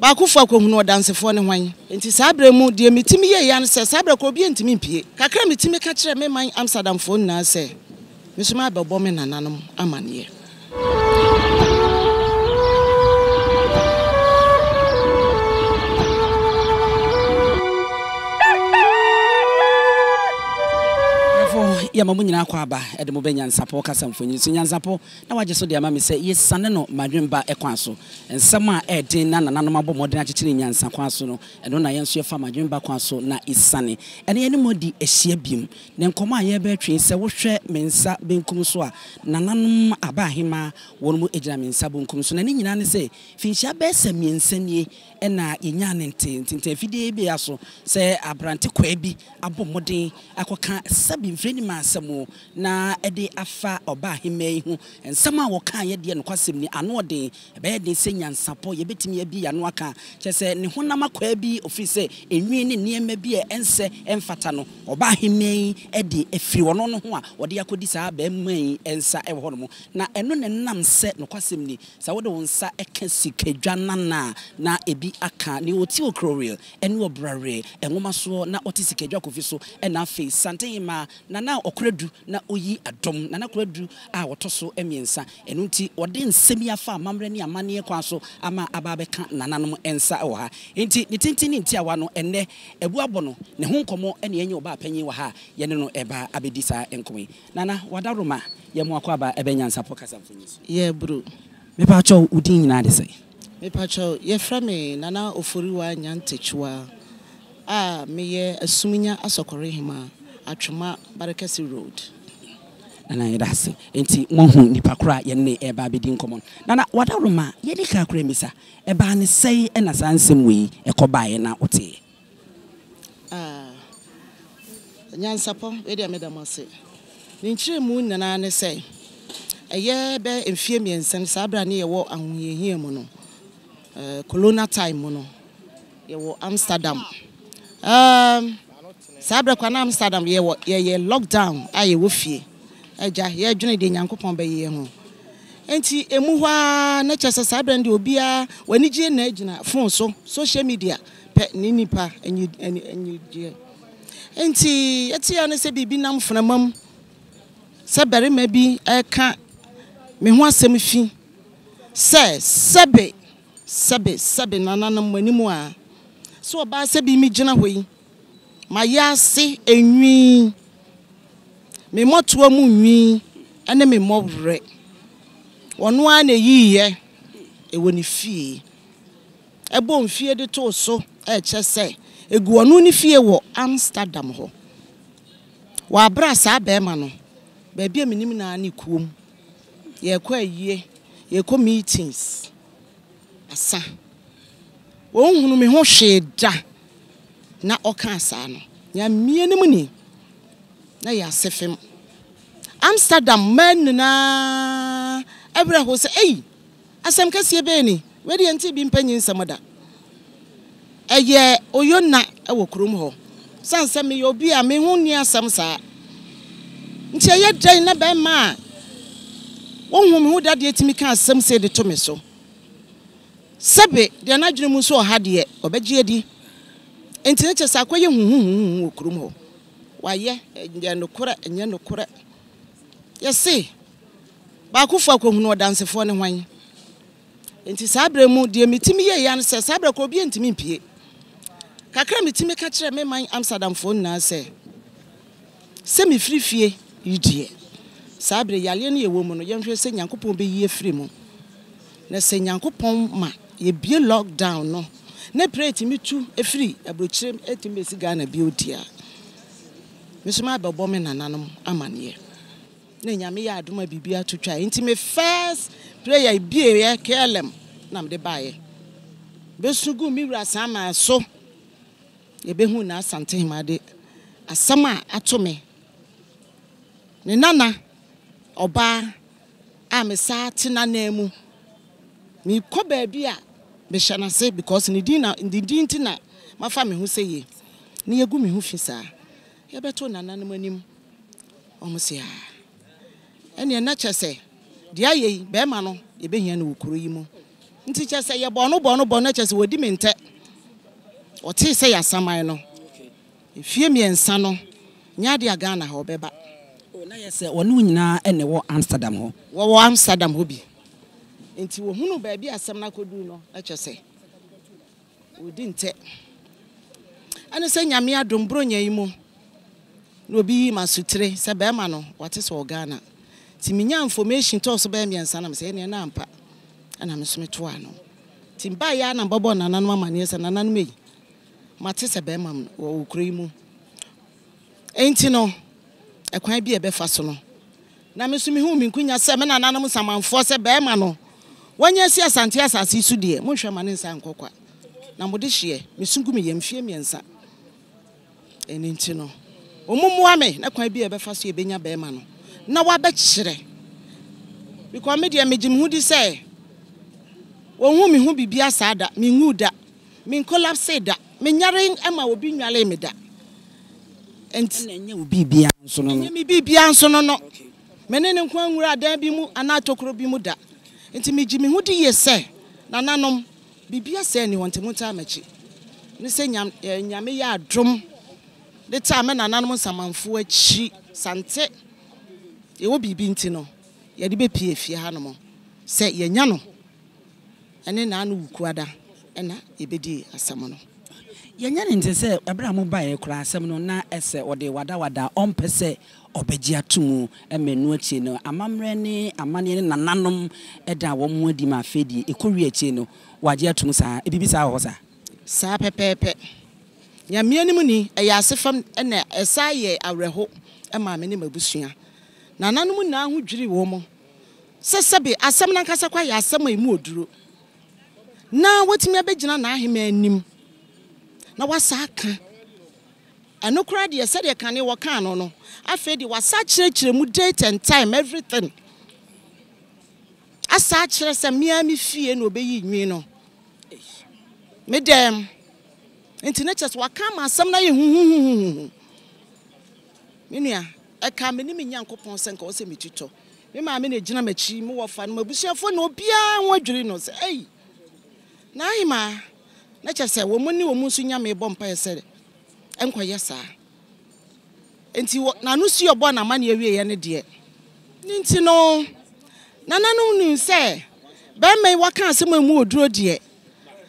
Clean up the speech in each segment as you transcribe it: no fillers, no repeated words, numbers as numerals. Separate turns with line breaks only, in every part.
ba ku fa ko hunu odansefo ne hwan enti sabre mu de mitimi ye yan se sabre ko bi ntimi mpie kakra mitimi ka kire me man Amsterdam fo na se misuma bebo me nananom amane
ya mamu nyina kwa aba e de mo be NYANSAPO kasa mfonyi so NYANSAPO na waje so de ama me se yesane no madwemba ekwan so ensem a e den na nananom abo modern akekire NYANSA kwan so no eno na yenso ye fa madwemba kwan so na isane ene ye ne modi ehia biem ne nkomo a ye be twen se wo hwe mensa benkum so a nananom aba ahema won mu ejina mensa benkum so na ne nyina ne se finhia be se miensanie ena yenya ne ntente fidie be aso se abrante kwa bi abo modern akoka sabi mfreni masamo na ede afa oba hemai hu ensama wo kan ye de no kwasem ni ano de be de se NYANSAPO ye betimi abi ya no aka kyese ne honam akwa bi ofiri se enwi ne niema bi ense emfata no oba hemai ede afiri wono no ho a wode yakodi saa ba mai ensa e wo no na eno ne nam se no kwasem ni sa wode wonsa eka sikadwa na ebi aka ni oti okroreal ene obrare enwoma so na oti sikadwa kofi so ena fe ASANTEMAN na okradu na oyi adom na okradu a wotoso emiensa enu nti wode nsemi afa amamre ne amane kwa so ama ababeka nananom ensa wo ha nti ne tintini nti awa no enne ebu abono ne ho nkomo ene yenye oba panyi wa ha yene no eba abedisa enkomi nana wadaroma ye mo akwa ba ebe NYANSAPO kasa mfonyi
ye bro
me pa cho udin nyina de sei
me pa cho ye fra me nana OFORIWAA nyantechwa a me ye asumunya asokore hima Atwuma Barakasi Road.
Nana yedase enti monhu nipa kra ye ne eba bedi nkomon. Nana wadaroma ye de ka kra misa eba ne sei ena sansem wi ekobae na ote.
NYANSAPO we de medamase. Ni nchire mu nana ne sei eye be emfie miensen sabra ne ye wo ahoyehie mu no. Colonial time mu no. Ye wo Amsterdam. Sabra kwa na Amsterdam ye lockdown aye wo fie eja ye dwene de Nyankopon be ye ho enti emu hwa na chese sabra ndi obia wani gie na agina phone so social media pe ni nipa enyi gie enti yeti ya na se bibi nam fnamam se bere ma bi eka me ho asem fi se sebe nananam manimu a so oba se bi mi gina hoyi Mayasi enwi me moto mu nwi ene me mowre wono a na yiye e woni fie ebo mfie de to so e chese egu wono ni fie wo Amsterdam ho wa bra sa be ma no ba bia menim na ani kuom ye kwa yie ye ko meetings asa wo hunu me ho hweda na oka asa no nya mienemu ni na ya sefem Amsterdam man na ebra ho se asem kase be ni we de nti bi mpanyin samoda eye oyonna ewo krom ho sanse me obi a me hu ni asem sa nti eye dan na be ma wo hu me hu dade etimi ka asem se de to me so sebe de na dwene mu so ha de obegie edi enti ne chesa akoye hu okrum ho waye enye no kore yesi ba kufa ko hunu odansefo ne hwan enti sabre mu de mitimi ye yan se sabre ko bi ntimi mpie kakra mitimi ka kire me man Amsterdam fo na se mi frifie yidie sabre yale ne yewo mu no yenhwe se Nyankopon be yie firi mu na se Nyankopon ma ye bie lockdown no ne preti mitu efiri abrochirem etimesi Ghana bi odia misuma bebo me nananom amane na nyame ya adoma bibia tutwa enti me first prayer bie ye kelem na mde bae besugu mi wura sama so ye behu na ASANTEMAN de asama atome ne nana oba amesa tina na emu mi ko ba bia be shana say because ni din tina mafa me hu say ye ni yegu me hu fi sa ye beto nananom anim omo se ene na chese dia ye be ma no ye behia na wukuro yi mu nti che se ye bono che se wodi mente o te se ya saman no efie miensa no nya de Ghana ha obeba
o na ye se wonu nyina ene wo Amsterdam ho
wo Amsterdam ho bi nti wo hunu ba bi asem na kodu no che se wodi nte ane se nyame adom bronya yi mu no obi masutre se be ma no wate so Ghana ti minya information to so be miensa na me se ne na ampa ana me so meto ano ti ba ya na bobo na nanom amane se na nanom yi mate se be ma wo kura yi mu enti no ekwan bi e be fa so no na me so me hu mi nkunya se me na nanom samanfo se be ma no wanya si asante asase su de mo hwe ma ne nsa nkokwa na mo de hye me sungu me yemfie miensa enti no omumua me na kwan bi e be fa so e benya be ma no na wa be kire because me de me jim hu di say won hu me hu bibia saada me ngu da me collapse da me nyare ema obi nwale me da enti
na nya obi bia nso no
me bibia nso no me ne ne nkwan nwura dan bi mu ana tokoro bi mu da enti me jim hu di ye say na nanom bibia say ni wonte muta machi ne say nyame ya adrom de ta me na nanom samanfo achi sante e wo bibi nti no ye de be pie fie ha no mo say ye nya no ene na anu wukuada ena ebedi asam no
ye nya ne nte se abra mo ba ye kura asam no na ese ode wada ompese obeji atumu emenu achi no amamre ne amane ne nananom eda wo mo adi ma fedi ekowi achi no waje atumu sa ebibi sa ho sa
pepepe nyame anim ni eya asefam ena esa ye awreho ema me ne mabusua nananom na ho dwiri wo mo sesebe asam na nkasa kwa ya asam emu oduro na watimi abegina na ahema anim na wasaka anokura de se de kane wo kan no afa de wasa kire mu date and time everything asa kire se miami fie na obeyi nwi no medem internet waka ma asam na ye hu menua eka me ni menyankopon se nka wo se metito me ma me na gina machi mu wo fa no mabusuafo na obia ho adwiri no se ei na hima na chese wo mu ni wo mu su nya me bompa yese enkoye sa enti na no su yobo na mane awie ye ne de nti no nananu ni se be mai waka asem mu oduro de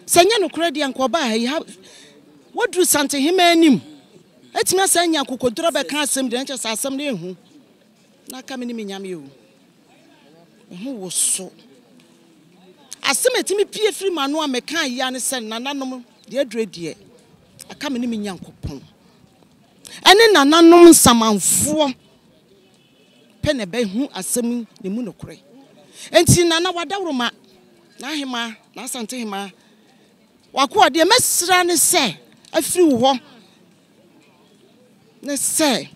se nya no kura de enkoba ha wodru sante hima anim etimi asanya kokodro be ka asem de nche asem de ehu na ka me ni menyame ehu ehu wo so asem etimi pie firi manu a meka ya ne sen nananom de adure de aka me ni menyankopon ene nananom samanfo pe ne be hu asem ne mu nokure enti nana wadawroma na hema na asante hema wako de mesra ne se afiri wo ne se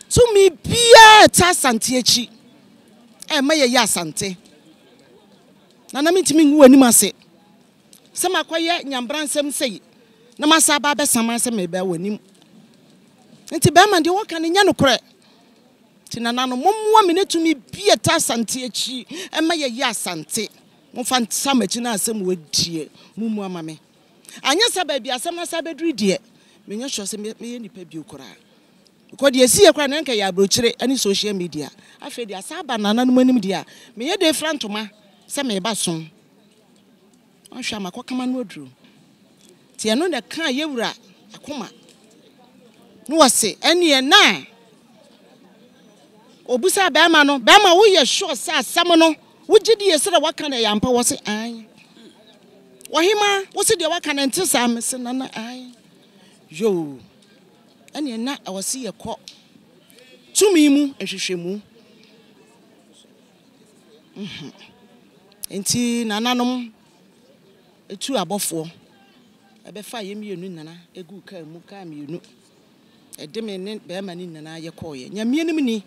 to mi bia ta asante achi e ma ye asante nana mitimi ngu anim ase se makoye nyambransem sei na masa ba be sama se me ba wanim nti be ma de wo kan nya no kore ti nana no momwa me netumi bia ta asante achi e ma ye asante mo fa sama achi na asem wadie mumu amame anya saba bia asem na saba duru die me nya sho se me ye nipa bi okora because the see ekwa na nka ya brochire ani social media afa dia saba nananom anim dia me ye de frantoma se me ba so ahwa makokama no oduru ti eno de kan yewura akoma no wase ene na obusa ba ma no ba ma wo ye sure sa asam no wo gidi ye se da waka na yampa wo se an wo hima wo se de waka na ntisa me se nana an yo ene na awasi ye kɔ tumi mu ehwehwemu enti nananom etu abɔfo ebefa ye mienu nana egu ka mu ka mienu edeme ne be ma ni nana ye kɔye nyamienim ni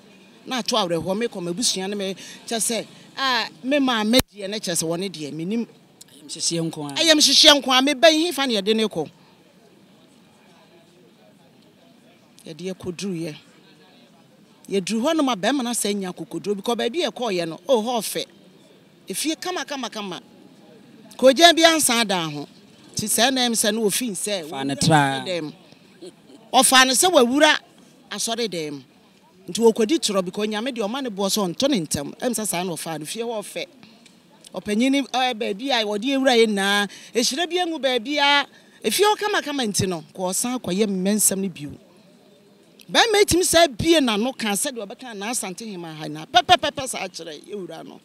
na ato awreho me kɔ mabusua ne me kyese me ma medie ne kyese woni de menim ayem hyehye nko a me ban hi fa ne ye de ne kɔ ye kodru ye dru ho no ma be ma na sanya kokodro because ba bi ye kɔ ye no ho fe if you kama ko je bi ansa da ho ti se na em se no ofin se
fa ne tra
dem o fa ne se wawura asore dem nti okodi tro bi ko nyame de o ma ne bo so nto ne ntem em se sa na o fa ne fie ho fe opanyini ba bia wo de ewura ye na ehire bia ngu ba bia efie o kama nti no ko san akoye mmensam ne biu ba metim sa bie na no kan se de obeka na asante hima ha na pepepepe sa akire ewura no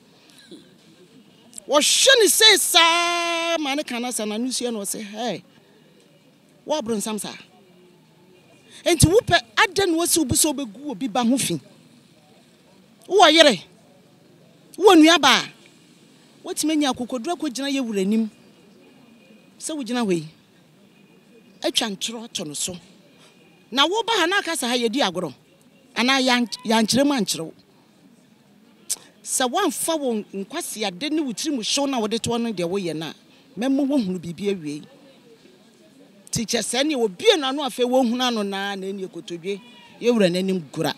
wo hwene se sa ma ne kana sa na nusie no se hey wo bronsam sa enti wo pe adan wo se obuso obegu obi ba ho fi wo yere wo nua ba wotimenya akokodura ko gina ye wuranim se wo gina hoi atwa ntro to no so na wo ba ha na aka sa ha ye di agoro ana ya nkyerem ankyerem se wan fa wo nkwase ade ne wutiri mu hyew na wo de to no de wo ye na memmo wo hunu bibi awie teacher se ne wo bie na no afa wo hunu ano na eni ekotodwe ye wura nanim gura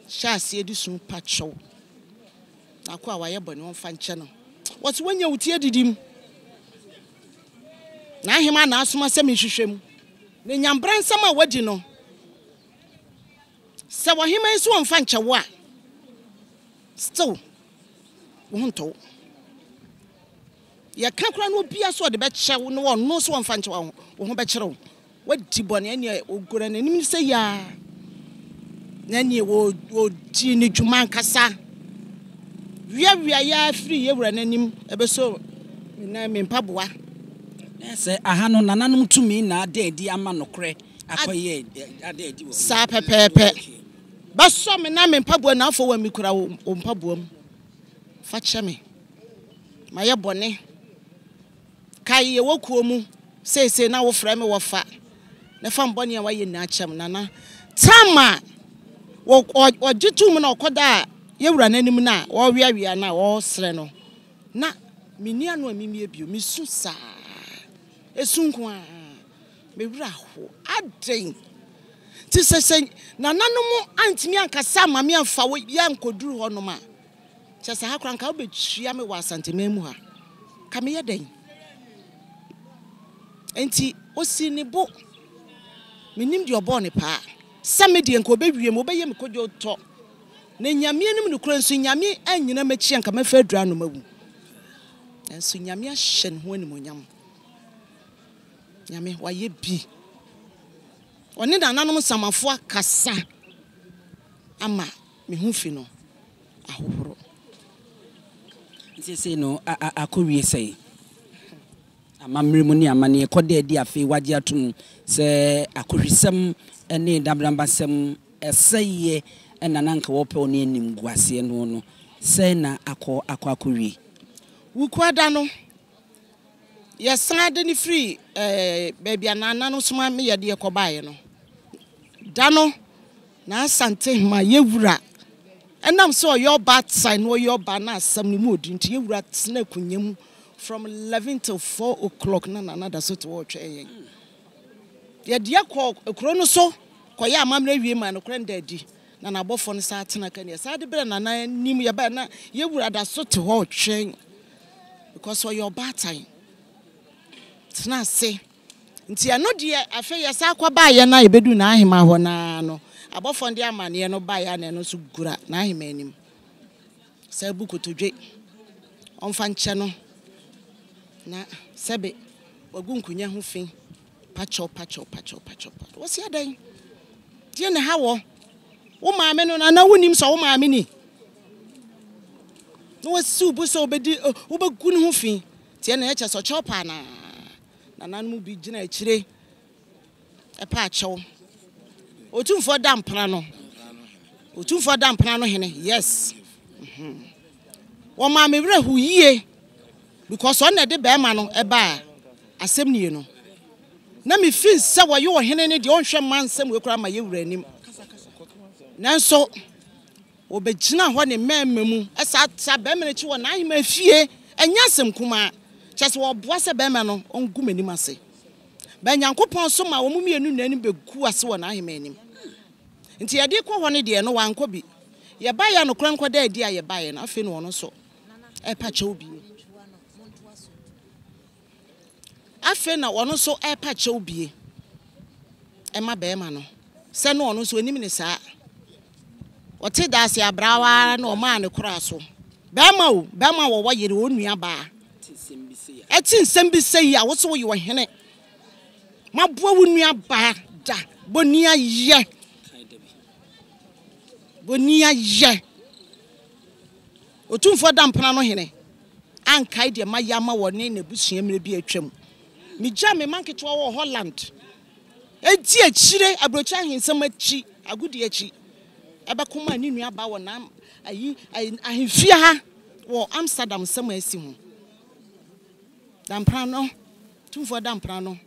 shase edi sun pacho akwa waye bone won fa nche no what wanya wutie didim na hima na asoma se mehwehwem ne nyambran sama wadi no se wo hima nso won fa nche wo a still won to ya kankra no bia so de be chew no won no so won fa nche wo ho be kire wadi bone ene ogora nanim se ya nani wo di ni dwuma nkasa wia ya free ye wura nanim ebeso na mempaboa
se aha no nananom tumi na ade ama nokre akoye ade wo
sa pepepe baso me na mempaboa na afọ wa mikura o mpaboa mu fa cheme maye bone kai ye wokuo mu sese na wo fra me wo fa na fa mbone a waye na achem nana tama wo gitum na okoda ye wura nanim na wo wiawia na wo sre no na meni anu amimie bio misu sa esunku a me wura ho aden ti sese nananom antimi ankasa ma me amfa wo ya nkoduru ho no ma chesa ha kranka obetua me wa ASANTEMAN mu ha ka me yeden enti osi ni bo menim de obo ne pa samedi enko obewiem obeye me kodwo to na nyame anim no kura nso nyame anyina machi anka mafa adura no mawu enso nyame ahye ne ho animonyam nyame waye bi oni da nanom samafo akasa ama me hu fi no ahohoro
nsese no akowie sei amamremu ni amane ekode adi afi waje atum se akohwisem ene dabrambasem eseye enananka wope oni enim guase no se na akowie
wukwada no yesade ni free baby anana no soma me yede ekobaye no dano na asante ma yewura enam so your bad sign no your bana asam ni modi nti yewura tena kunyam from 11 till 4 o'clock na another so to watch yen yede ekọ ekro no so koya amamre wie ma no krenda di na nabofo no sa tena kan ya sa de bre na na nim ye ba na yewura da so to watch because for your bad time tena se nti ano de afa ya sa kwaba ye na ebedu na ahima ho na no abofo ndi amane no ba ya na no so gura na ahima anim sa bukotodwe onfa nche no na sebe wagu nkunya ho fi pacho wasi adan die ne hawo wo maame no na wonim so wo maame ni no wasi ubu so obedi obagu ne ho fi tie na eche so chopa na nananom bi gina akire epa achew otumfo dampra no hene yes wo maame wura hu yie because on na de be ma no eba asem nie no na me feel se wo ye wo hene ne de onhwe mansem we kura ma ye wura anim nanso obegina ho ne memamu esa be me ne chi wo na ahima fie enyasem kuma chese wo boa se be ma no ongu manim ase ba nyankopon so ma wo mu mienu nani begu ase wo na ahima anim nti ye de kɔ ho ne de no wankɔ bi ye ba ya no kranko da adi a ye ba ye na afi no ono so e pa che obi afi na ono so e pa che obi e ma be ma no se no ono so enim ni saa o te da se abrawa na o ma ne kura so be ma wo yire onua ba eti nsem bi sei a wo so wo ye wo hene maboa wo nua ba da bonia ye otumfo dampana no hene ankai de mayama wo ne nebusua mre bi atwam mi gya me manketo wo Holland edi akire abrocha hensem achi agudi achi ebekoma ni nua ba wo na ayi ahemfia ha wo AMSTERDAM sem asi ho dampana no tumfo dampana no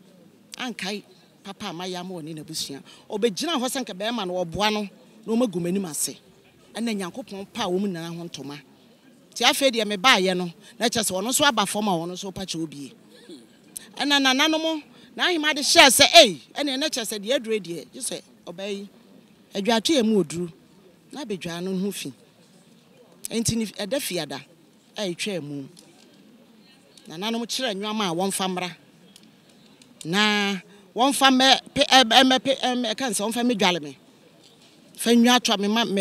ankai papa mayama wo ne nebusua obegina ho senka be ma no oboa no no magumani mase ana nyankopon pa wo mu nana ho ntoma ti afa de me baaye no na kyese wono so aba fom a wono so pa che obi ana nananom na ahima de share se ana na kyese de adure de je se obai adwato e mu oduru na bedwa no ho fi enti ni eda fiada twa mu nananom kire nwama a won famra na won fam kan se won fam dwale me fanyu atwa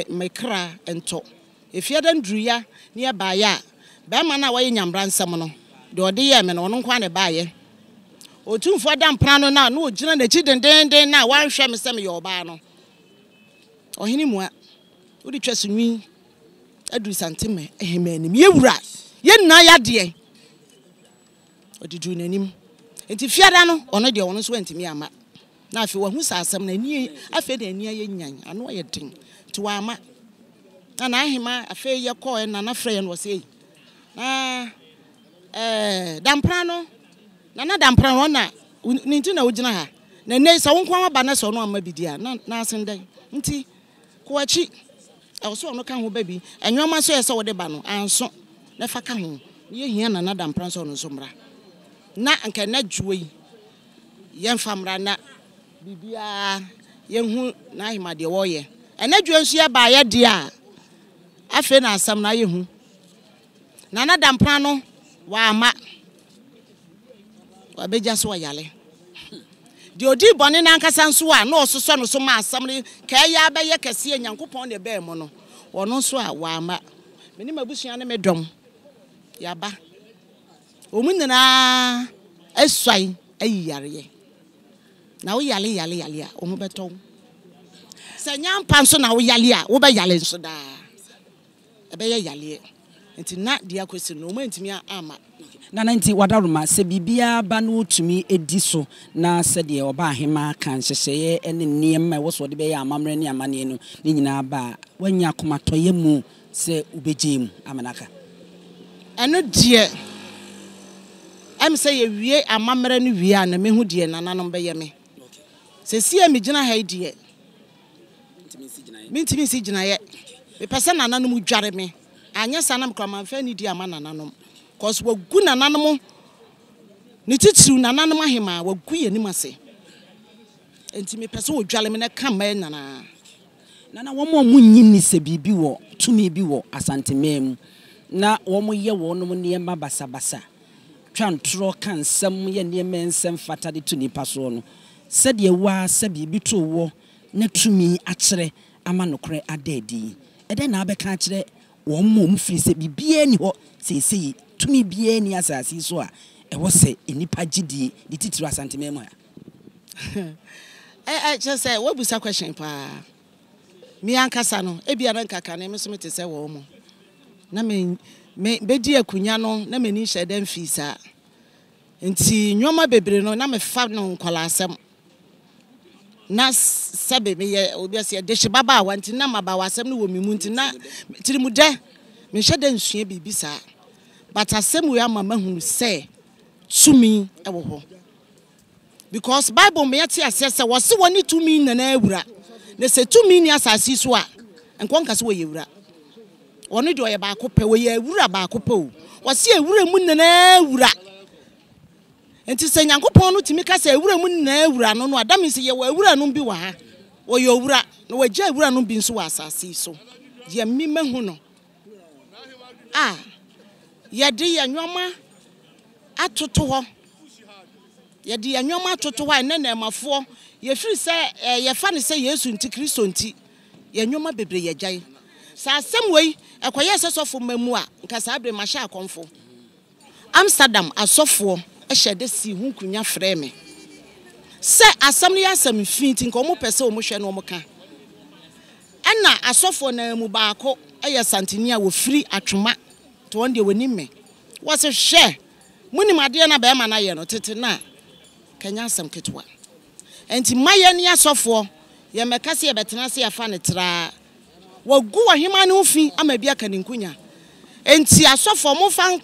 me kra ento efiada ndruya ne ya baaya ba ma na waye nyambra nsam no de ode ye me no no kwa ne baaye otumfo dampra no na ogina na chi denden na wanhwe me sem ye oba no ohini mua odi twasunwi adu santime ehemanim ye wura ye nna ya de odi du nanim enti fiada no ono de ono so antimi ama na afi wa hu sasam na ni afi de ni ye nyan ano ye den ti wa ama na ahima afi ye ko na na frɛ ye no se na dampra no na dampra no na ninti na ogina ha na nei sa wonkwa aba na so no ama bidia na asendai nti ko achi e so no kan ho ba bi enwoma so ye se wo de ba no anso na fa ka ho ye hia na dampra so no so mra na anka na dwoi ye famra na bibia yehu na ahima de wo ye enadwo nso ye ba ye de a afi na asam na yehu na dampra no wa ama wa beja so yale de odi bone na nkasa nso a na ososo no so ma asam ne ka ya ba ye kase nyankopon ne ba mu no wono nso a wa ama meni mabusua ne medom ya ba omunna aswai ayiyare na wo yale a o mo beto se nyampa nso na wo yale a wo be yale nso da e be yale enti na dia kwesi no mo ntimi ama
na nti wadaruma se bibia ba no tumi edi so na se de oba ahema kan hyehye ene niema wo so de be ya amamre ne amane no ni nyina ba wanya komatoye mu se ubegye mu amanaka
eno die am say ye wie amamre no wie na mehu die nananom be ye me se sie me gina ha die ntimi si gina ye me pese nananom dware me anya sanam krama fa ni die ama nananom cause wagu nananom ni titiru nananom ahema wagu ye ni mase ntimi pese wo dware me na kan ma nana
wo mo munyini se bibi wo tumi bi wo ASANTEMAN na wo mo ye wo no mo ne ma basabasa twantro kan sam ye ne men sem fata de tuni paso no se de wa se bibi to wo na tumi akere ama nokre adadi ede na abeka akere wo mo mfiri se bibia ni ho sesei tumi bia ni asasi so a e wo se enipa gidi de titiro ASANTEMAN mo
ya just say what busa question pa mi ankasa no ebia na nkaka na me so mete se wo mo na me bedi akunya no na mani hyedam fiisa nti nyoma bebre no na me fa no nkola asem na sebe me ye obi ase de hye baba wanti na maba wasem no wo mimu nti na tirimu de me hyeda nsua bibisa but asem we ama mahunu se tumi e wo ho because bible me yati asese wo se woni tumi na na awura na se tumi ni asasi so a enkonka se wo yewura ono de oye ba akopɛ wo ye awura ba akopɛ o wo se awura mu na awura enti se nyankopɔn no timi ka se awura mu na awura no adam se ye wo awura no bi wa ha wo ye awura na wo gya awura no bi nso wa asasi so dia mi mehu no yɛde ya nwoma atoto ho yɛde ya nwoma atoto ho na emafo yɛfiri sɛ yɛfa ne sɛ Yesu nti Kristo nti ya nwoma bebre yɛgyae sa asɛm wei ekoyɛ sɛsɔfo mamu a nka sa abre mahye akonfo Amsterdam asɔfo ɛhyɛde si hu kunya frɛ me sɛ asɛm ne yɛasɛm finti nka ɔmo pɛ sɛ ɔmo hwɛ no ɔmo ka ɛna asɔfo na mu baako ɛyɛ santini a wofiri atwoma to wɔn de wɔni me wɔse hwɛ munim adeɛ na bɛɛma na yɛ no tete na kanya asɛm ketwa enti mayɛ ne asɔfo yɛ mɛka sɛ yɛbɛtena sɛ yɛfa ne tra wagu wahema ne ofi ama bia ka ne nkunya enti asɔfo mo fa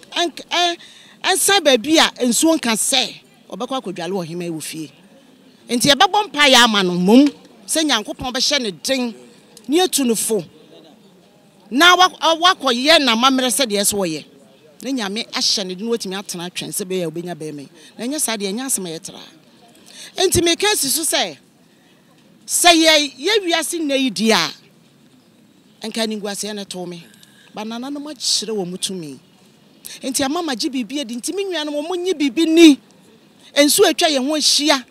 ensa baabi a ensuo nka sɛ obekwa kodwale wahema wofie enti yɛbɛbɔ mpa ya ama no mom sɛ Nyankopɔn bɛhyɛ ne den ne atunufo na wakoyɛ na mamre sɛ de ɛso wɔyɛ ne Nyame ahyɛ ne den watimi atena atwen sɛ bɛyɛ obenya bɛɛmɛ na nya sa de nya asɛm yɛ tra enti me ka si so sɛ yɛ wiase na yi dia enka ni nguase na to me banana no ma kyerɛ wɔ mutumi enti amama gye bibie di enti me nua no mo nyi bibi ni ensu atwa ye ho ahia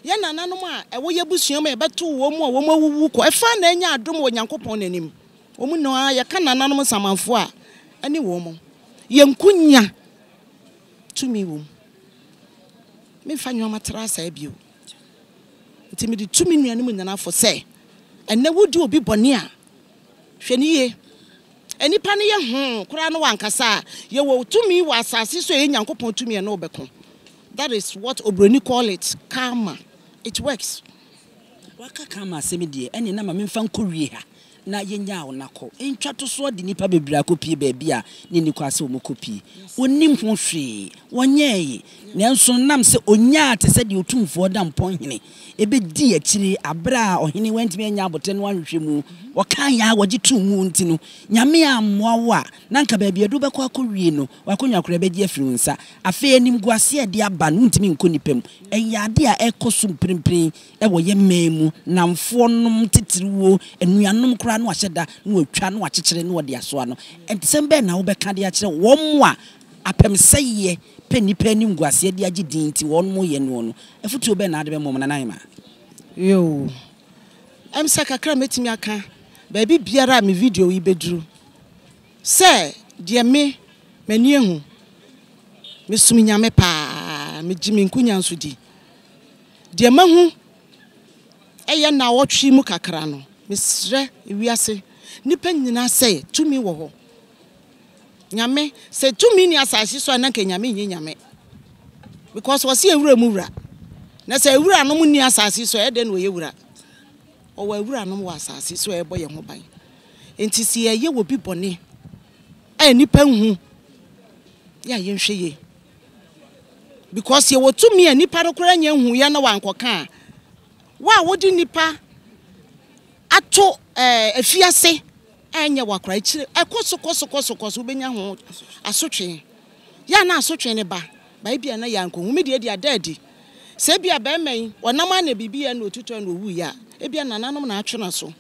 ye nananom a ɛwo yɛ busuam e beto wo mu a wo mawuwu kɔ ɛfa na anya adom wɔ Nyankopɔn nanim wo mu no a ye ka nananom samanfo a ani wo mo ye nkunya tumi wo me fa nwoma tra sa bio enti me di tumi nuanom nyanafo sɛ enne wodi obi bɔne a hwɛ ni ye enipa ne ye kura no wankasa ye wo tumi wa asase so ye Nyankopɔn tumi e na obeko. That is what Obroni call it karma. It works.
Waka karma semidie ene na ma memfa nkowie ha na yenya wo nako entwa to so de nipa bebra kopie baabi a ne ni kwase wo kopie onim ho hwe wonye nanso nam se onya ate se de otumfo da mpon hene ebe di akire abra a ohene wantimi anya abote no ahwehwe mu wokan ya wogi tumu nti no nyame ammoa wo a nanka baabi edu bekọ akowie no wakonwa kora be di afiri nsa afa anim guase ade aba no ntimi nkonipam eyade a ekoso mprimprin e wo ye memu namfo nom titiriwo enuanom kora no ahyeda no atwa no akyekyere no de asoa no ensem be na wo beka de akyere wo mo a apem seye penipa nim guase de agi din nti won mo ye no no efutu be na ade be mom na nan ma
yo emsa kakra metimi aka baby biara me video yi beduru se de me mani ehu me sumi nyame pa me jimi nkunya nso di de mahu eye na wotwe mu kakra no mesre ewiase nipa nyina se tumi wo ho nyame se tumi ni asase so na nyame nyi nyame because wose ewura mu wura na se ewura no mu ni asase so e de no ye wura o wa ewura no mu asase so e boye ho ban enti si ye wo bi bone nipa hu ya ye nhwe ye because ye wo tumi nipa ro kora nya hu ye na wankoka wa wodi nipa ato afiase anya wakra chire ekoso benya ho asotwe ya na asotwe ne ba bia na yanko hu me de adadi se bia ba man onam na bibia na otuto na owu ya ebia nananom na atwena so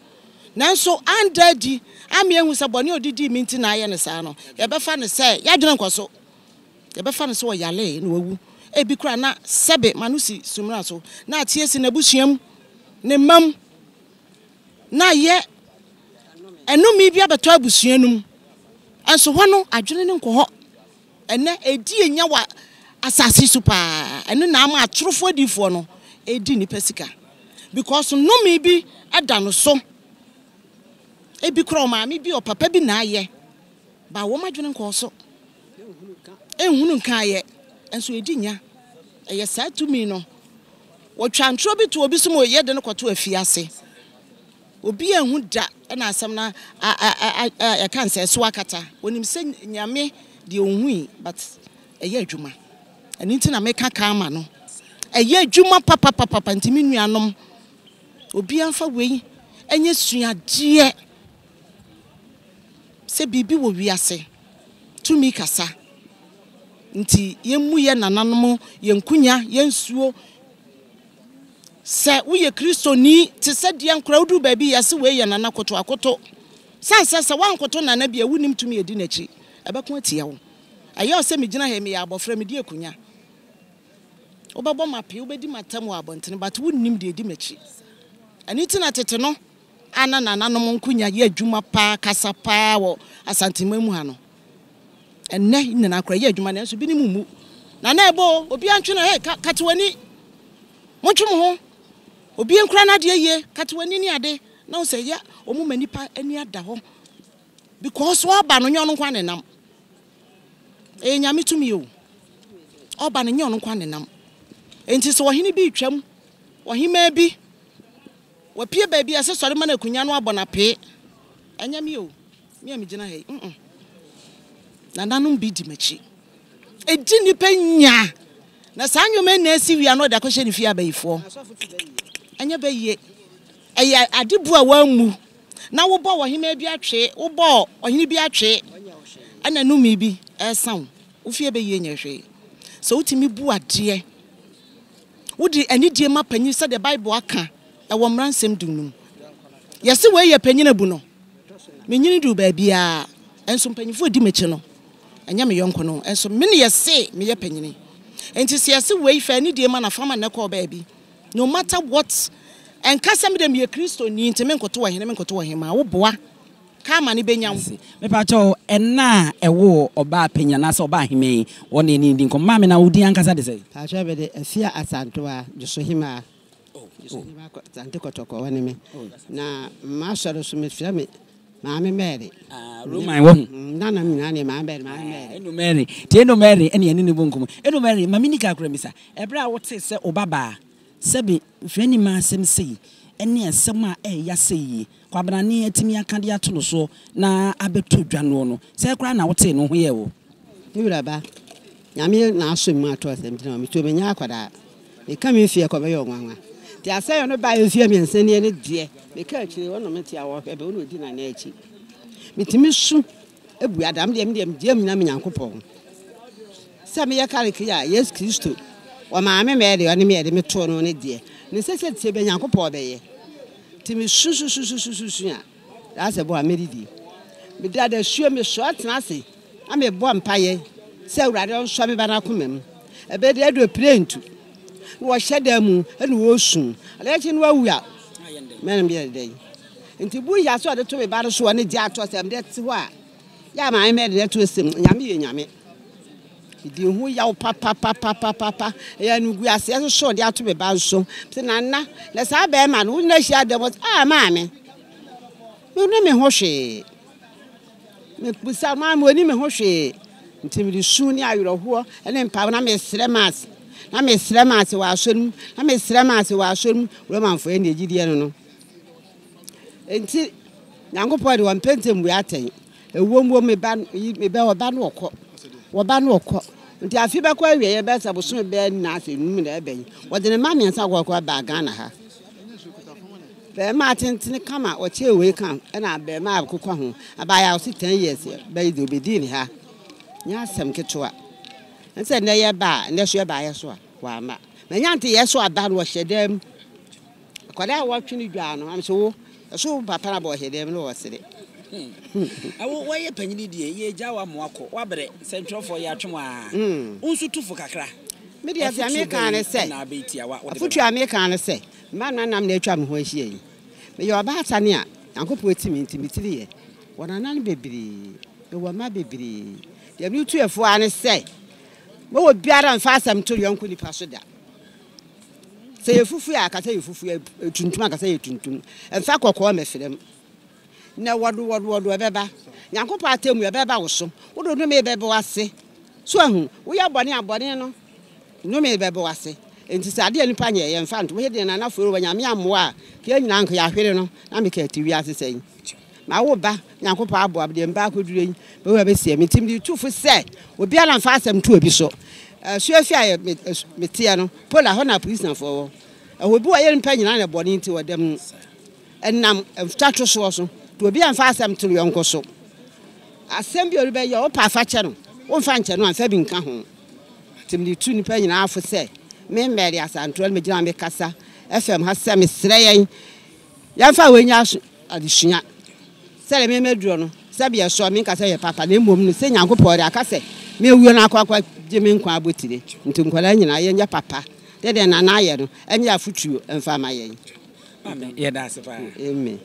nanso andadi amie hu se bone odidi minti na aye ne sa no ye befa ne se ya dwene nkoso ye befa ne se wo yale na owu ebi kura na sebe manusi sumra so na atiesi na busuam ne mam na ye enumi bia beto abusuanum enso ho no adwene ne nko ho ene edi enya wa asasi super ene na ama atrofo adifo no edi ni pesika because no me bi eda no so ebi kro ma me bi o papa bi na aye ba wo madwene nko so ehunu nka aye enso edi nya eye sa tumi no wo twantro bi to obi sumo ye de no kwoto afiase obi ehu da na asem na Akan say so akata onim se nyame de onhui but eye adwuma ani nti na meka kama no eye adwuma papa ntimi nuanom obi anfa wei enye suade se bibi wo wiase tumi kasa nti yemu ye nananom ye nkunya ye nsuo se wo ye Kristo ni te se de ankra udu baabi yase we ye nana koto Sansa wan koto na na bia wunim tumi edi nachi ebeko atia wo ayo se me gina he me ya abofra me di akunya obabo mape obedi matam wo abontene but wunim de edi machi ani tina tete no ana nananom nkunya ye adwuma pa kasa pa wo asanteman mu ha no enne nyina akra ye adwuma na so bi ni mu na na ebo obi antwe na he katwani montwum ho obi enkura na de ye katwani ni ade na say ya omu manipa ani ada ho because oba no nyon nkwa nenam nyame tumi o oba no nyon nkwa nenam enti so ohini bi twam ohima bi wapie ba bi ase sori ma na kunya no abona pe anyame o me amigina he na nanum bi di machi edi nipa nya na sanwome na asi wi ano da ko hye ni fi abayifo anya ba ye eya adibu a wamu na wo bo ohima bi atwe wo bo ohini bi atwe ana numi bi esan wo fie be ye nyehwe so utimi bu ade wodi anidie ma panyi se the bible aka e wo mransem dunum yesi we ye panyina bu no menyini du ba bia enso panyifo di mechi no anya me yonko no enso me ne yesi me ye panyini enti se yesi we fa anidie ma na fama ne ko ba bi no matter what en kasam dem ye Kristo ni nteme nkoto wa hene me nkoto wa hema wo boa ka ma ne benyam
me pa cho enna ewo oba penya na so oba heme woni ni ndinko ma me na udi ankasa de sei
pa cho be de afia asantoa joso hema joso hema ko zante kotoko woni me na ma soro so me fia me ma me mere
roman wo
nana mi na ne ma mere
enu mere tie enu mere ene ene ne bonkum enu mere ma minika akura misa ebra wo te se obaba sebi fani ma asem sei ene asem a ya sei kwabrane atimi akade ato no so na abeto dwano no se kra na wote no ho ye wo
iwura ba nyame na aso mu ato asem tina me to benya akwada me ka me fie ko be yo nwanwa ti asayo no ba yo fie me nsane ne die me ka akire wono me ti awo ebe wono di na na achi mitimi su ebu adam dem die mi na me nyankopon se me ye kare kia Yesu Kristo wa maame me de oni me de me to no ne die ne sese tie be nyankopon be ye timi su ya that's about medidi me da da suo me so atena se ame bo mpaye se urade on so me bana komam ebe de ado prentu wo hyeda mu ene wo sun alechi no awua menam be de nti bu ya so de to me bana so ne di ato se me de ti ho a ya maame me de to sem nyame ye nyame di hu ya papa ya nugu ase so so de ato be ba so se na na sa be ma no na hia de mo maame me me ho hwe me pusa ma mo ni me ho hwe ntimiri su ni ayroho ene mpa na me sremas wa asonum na me sremas wa asonum roman fo ene gidie no enti nyankopɔ de wan pentem bu aten ewomwo me ba oba no okɔ nti afi be kwa wie ye be saboso be na ase num na ebe wo de ne ma me nsa kwa ba Ghana ha be ma tentene kama o che we kan na be ma akokwa ho abaya o 10 years be do be di ni ha nya asem ketwa nse na ye ba ne so ye ba ye so a wa ma na nya nte ye so ada no hyedem kwada wa twini dwa no am so papa na bo hyedem no wo sere awo waye panyini die ye jawa moako wabre central for ya twom a unsu tufu kakra me dia fi America ne se na betia wa afutu America ne se ma nanam na atwa me ho ahie yi me yo ba atane a yankopo etimi ntimitiri ye wonanan bebiri e wo ma bebiri dia mi tu efo ane se mo wo biara mfa asam to yonko nipa so da se yefufu ya akata yefufu tuntum akata ye tuntum emfa kokko me frem na wadu ebeba nyankopɔ atemu ebeba wo so wo do no me bebe wase so ahu wo ya bɔne abɔne no no me bebe wase enti sa ade nipa nye ye mfa nto wo hede na na foro wa nyame amoa ke nyina nko ya hwere no na me ka ti wi ase sɛn ma wo ba nyankopɔ abo abde mba akoduru yi be wo be sie metim di tufu sɛ obi ala mfa asɛm to obi so so afia me tie no pola ho na prison for wo bi wa ye nipa nyina na bɔne nti wodam enam mftato so to obi amfa asem to yonko so asem bi oribe ye o pa fa che no wo mfa nche no amfa bi nka ho timli tu nipa nyina afo se me mmeri asantrol me gina me kasa fm ha se me sre yen ya mfa wenya adisua Sell me medrono. Sabia show me can say papa, name woman, say Yanko Pori, I can say, me we are not Jimmy Quabuti, into Colania, and your papa. Then an iron, and your future and family.
Yeah, that's right.
Amen.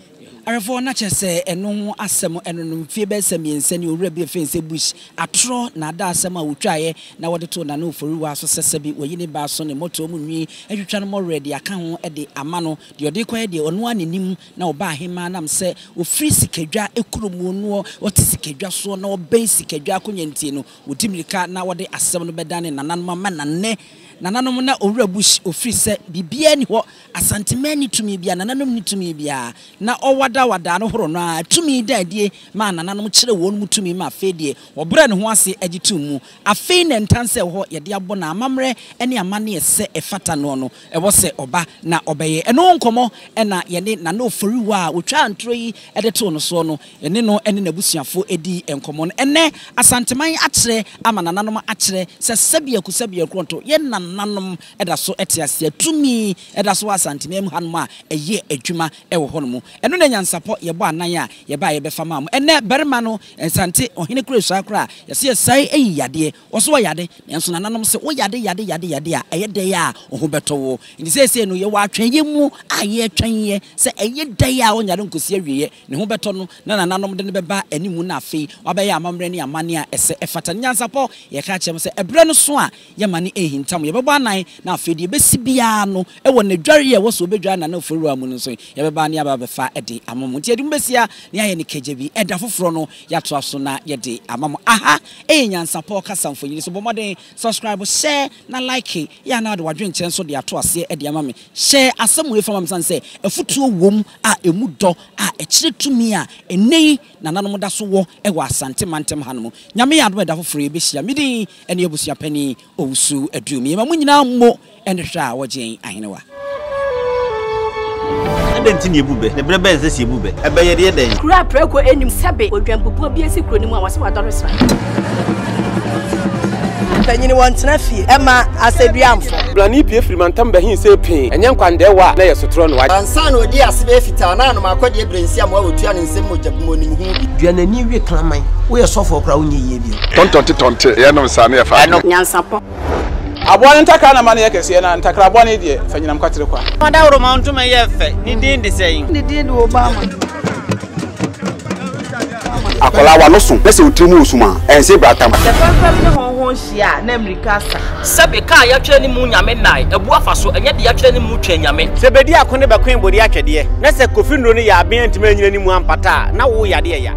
Arefo na chese eno asem eno no fie be sem yense ni owura bi fense bush atro na da asem a wotwaye na wode to na OFORIWAA so sese bi woyini ba so ne moto mu nwi atwitwa no mo ready aka ho de ama no de ode kwa de ono anenim na oba ahema nam se ofri sikadwa ekuromu no wote sikadwa so na oben sikadwa akonyantie no wodimirika na wode asem no bedane nananom ma nanne nananom na owura bush ofri se bibia ni ho ASANTEMAN ni tumi bia nananom ni tumi bia na wada no horo no tumi dadie ma nananom kire won mu tumi ma afedie obre ne ho ase agitu mu afe ne ntanse ho ye de abo na amamre ene amane ese efata no no ebo se oba na obeye eno nkomo ena ye ne na OFORIWAA wotwa antro yi ede to no so no ene no ene nabusuafo edi enkomo no ene ASANTEMAN akire ama nananom akire se sabia kronto ye nananom eda so etiase tumi eda so ASANTEMAN hanum a eye adwuma ewo ho no mu eno na NYANSAPO yebo anan a yeba yebefa ma ene berima no ensante ohene kura akra yese yesai eyi yade oso yade enso nananom se wo yade a eye dey a oho beto wo ndi se no ye wa atwen ye mu a ye atwen ye se eye dey a onyade nkosi awiye ne ho beto no na nananom de ne beba animu na afei wabe ya amamre ne amane a ese efata NYANSAPO ye ka chem se ebre no so a ye mane ehintam ye beba anan na afei de besi bia no e wo ne dware ye wo so bedwa na OFORIWAA mu no so ye beba ne aba befa edi amamu ti edi mbesia ne aye ne kejebi eda foforo no ya to aso na ye de amamu aha NYANSAPO kasamfo yini so bomode subscribe share na like ya na de wadwen kyen so de ato ase edi amame share asamu efama msan se efutuo wom a emu do a ekire tumi a enei na nanom da so wo e wa ASANTEMAN hanom nyame ya do eda foforo ebehia midi ene ebusua pani owusu adumi ma munyina mo ene hwa wogen ahenewa
Denti ebube ne brebe ese ebube ebeye de den
kura preko enim sebe odwampopo bi esi kuro nim a wase wadoresa tanyini wontena fie ema aseduamfo
blani pie frimantam behin se pin enye nkwande wa na yesotro no wa
ansa na odi asebe fita na anoma akode ebrensi am wa wotua ne nsem mojabumonim hu
duanani wie klaman wo yesofo kra wo nyeye bi
tontonte ye no nsa na ye fa
NYANSAPO
abone ntaka na mane yakese na ntakra abone de fanyinam kwatere kwa
mada woro ma ntuma ye fe ni din de sei
ni din de Obama
akola wa no so pese otrimu osuma ense bratam
the problem ne honhon hia na America
sabe ka ya twere ni mu nyame nai ebu afaso enye de ya twere ni mu twa nyame
sebedi akone bekwen bodi atwede na se kofi nro ne ya aben ntima nyina ni mu ampata na wo yade ya